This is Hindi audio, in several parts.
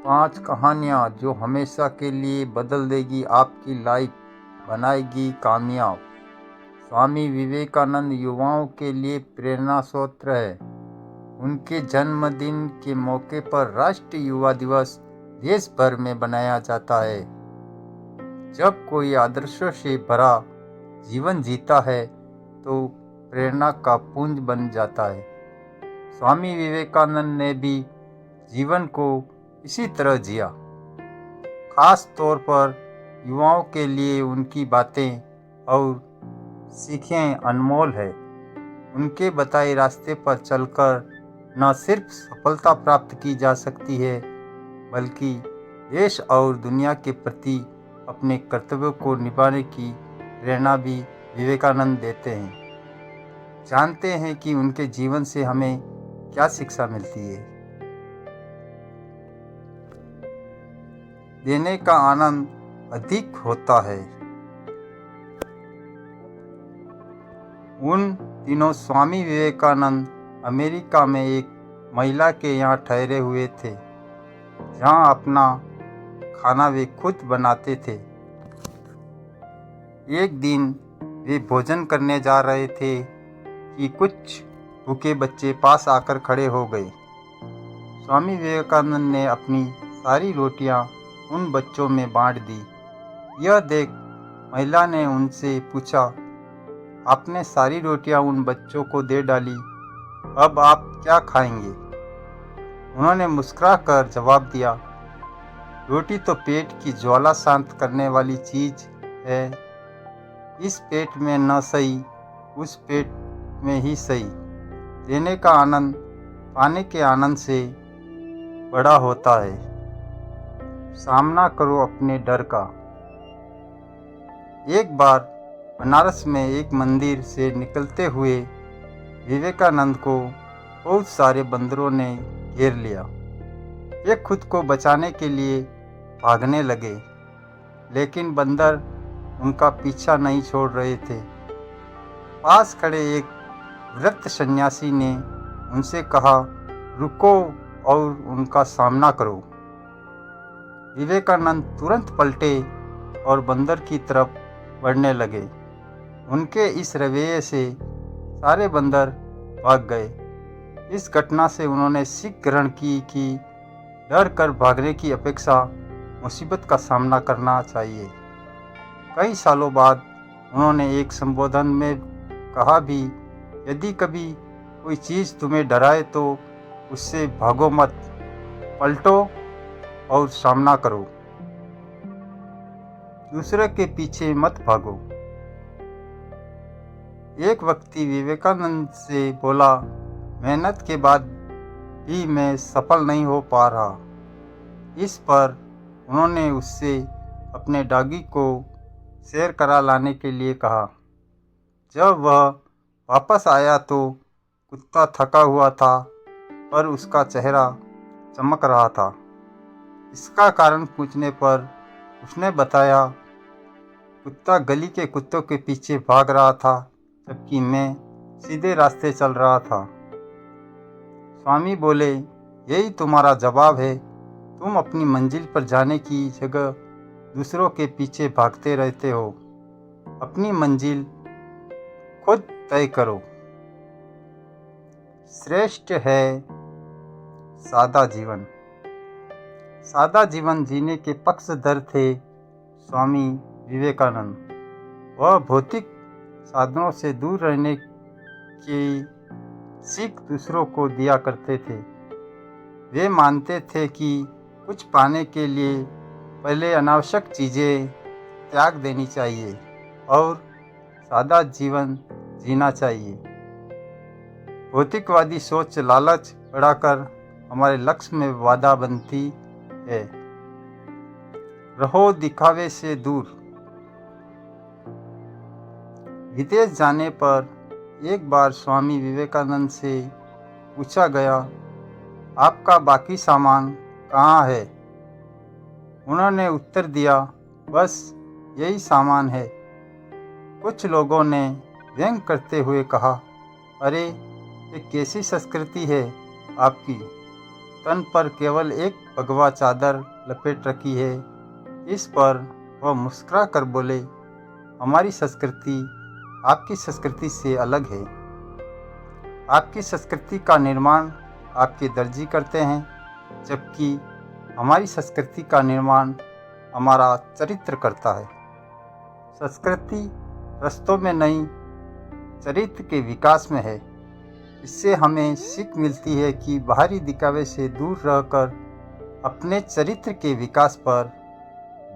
5 कहानियाँ जो हमेशा के लिए बदल देगी आपकी लाइफ, बनाएगी कामयाब। स्वामी विवेकानंद युवाओं के लिए प्रेरणा स्रोत है। उनके जन्मदिन के मौके पर राष्ट्रीय युवा दिवस देश भर में मनाया जाता है। जब कोई आदर्शों से भरा जीवन जीता है तो प्रेरणा का पुंज बन जाता है। स्वामी विवेकानंद ने भी जीवन को इसी तरह जिया। खास तौर पर युवाओं के लिए उनकी बातें और सीखें अनमोल है। उनके बताए रास्ते पर चलकर न सिर्फ सफलता प्राप्त की जा सकती है, बल्कि देश और दुनिया के प्रति अपने कर्तव्यों को निभाने की प्रेरणा भी विवेकानंद देते हैं। जानते हैं कि उनके जीवन से हमें क्या शिक्षा मिलती है। देने का आनंद अधिक होता है। उन दिनों स्वामी विवेकानंद अमेरिका में एक महिला के यहाँ ठहरे हुए थे, जहाँ अपना खाना वे खुद बनाते थे। एक दिन वे भोजन करने जा रहे थे कि कुछ भूखे बच्चे पास आकर खड़े हो गए। स्वामी विवेकानंद ने अपनी सारी रोटियां उन बच्चों में बांट दी। यह देख महिला ने उनसे पूछा, आपने सारी रोटियां उन बच्चों को दे डाली, अब आप क्या खाएंगे? उन्होंने मुस्कुराकर जवाब दिया, रोटी तो पेट की ज्वाला शांत करने वाली चीज है। इस पेट में न सही, उस पेट में ही सही। देने का आनंद पाने के आनंद से बड़ा होता है। सामना करो अपने डर का। एक बार बनारस में एक मंदिर से निकलते हुए विवेकानंद को बहुत सारे बंदरों ने घेर लिया। वे खुद को बचाने के लिए भागने लगे, लेकिन बंदर उनका पीछा नहीं छोड़ रहे थे। पास खड़े एक वृद्ध सन्यासी ने उनसे कहा, रुको और उनका सामना करो। विवेकानंद तुरंत पलटे और बंदर की तरफ बढ़ने लगे। उनके इस रवैये से सारे बंदर भाग गए। इस घटना से उन्होंने सीख ग्रहण की कि डर कर भागने की अपेक्षा मुसीबत का सामना करना चाहिए। कई सालों बाद उन्होंने एक संबोधन में कहा भी, यदि कभी कोई चीज़ तुम्हें डराए तो उससे भागो मत, पलटो और सामना करो। दूसरे के पीछे मत भागो। एक व्यक्ति विवेकानंद से बोला, मेहनत के बाद भी मैं सफल नहीं हो पा रहा। इस पर उन्होंने उससे अपने डॉगी को सैर करा लाने के लिए कहा। जब वह वापस आया तो कुत्ता थका हुआ था, पर उसका चेहरा चमक रहा था। इसका कारण पूछने पर उसने बताया, कुत्ता गली के कुत्तों के पीछे भाग रहा था, जबकि मैं सीधे रास्ते चल रहा था। स्वामी बोले, यही तुम्हारा जवाब है। तुम अपनी मंजिल पर जाने की जगह दूसरों के पीछे भागते रहते हो। अपनी मंजिल खुद तय करो। श्रेष्ठ है सादा जीवन। सादा जीवन जीने के पक्षधर थे स्वामी विवेकानंद। वह भौतिक साधनों से दूर रहने की सीख दूसरों को दिया करते थे। वे मानते थे कि कुछ पाने के लिए पहले अनावश्यक चीज़ें त्याग देनी चाहिए और सादा जीवन जीना चाहिए। भौतिकवादी सोच लालच बढ़ाकर हमारे लक्ष्य में बाधा बनती है। रहो दिखावे से दूर। विदेश जाने पर एक बार स्वामी विवेकानंद से पूछा गया, आपका बाकी सामान कहाँ है? उन्होंने उत्तर दिया, बस यही सामान है। कुछ लोगों ने व्यंग करते हुए कहा, अरे ये कैसी संस्कृति है आपकी? तन पर केवल एक भगवा चादर लपेट रखी है। इस पर वह मुस्कुरा कर बोले, हमारी संस्कृति आपकी संस्कृति से अलग है। आपकी संस्कृति का निर्माण आपके दर्जी करते हैं, जबकि हमारी संस्कृति का निर्माण हमारा चरित्र करता है। संस्कृति रस्तों में नहीं, चरित्र के विकास में है। इससे हमें सीख मिलती है कि बाहरी दिखावे से दूर रहकर अपने चरित्र के विकास पर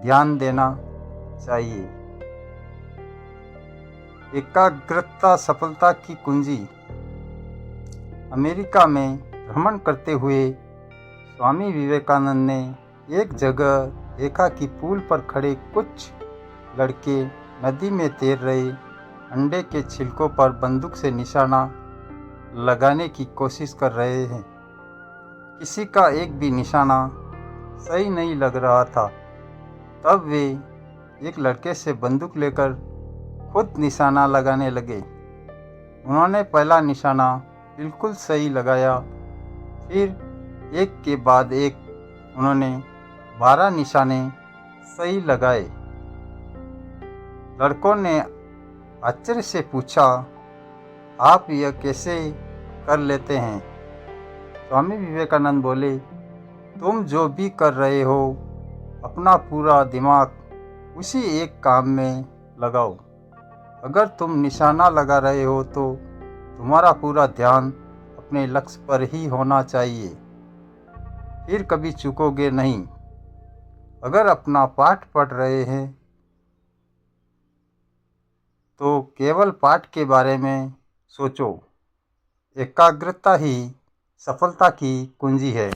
ध्यान देना चाहिए। एकाग्रता सफलता की कुंजी। अमेरिका में भ्रमण करते हुए स्वामी विवेकानंद ने एक जगह देखा कि पुल पर खड़े कुछ लड़के नदी में तैर रहे अंडे के छिलकों पर बंदूक से निशाना लगाने की कोशिश कर रहे हैं। किसी का एक भी निशाना सही नहीं लग रहा था। तब वे एक लड़के से बंदूक लेकर खुद निशाना लगाने लगे। उन्होंने पहला निशाना बिल्कुल सही लगाया, फिर एक के बाद एक उन्होंने 12 निशाने सही लगाए। लड़कों ने आश्चर्य से पूछा, आप यह कैसे कर लेते हैं? स्वामी विवेकानंद बोले, तुम जो भी कर रहे हो अपना पूरा दिमाग उसी एक काम में लगाओ। अगर तुम निशाना लगा रहे हो तो तुम्हारा पूरा ध्यान अपने लक्ष्य पर ही होना चाहिए, फिर कभी चूकोगे नहीं। अगर अपना पाठ पढ़ रहे हैं तो केवल पाठ के बारे में सोचो। एकाग्रता ही सफलता की कुंजी है।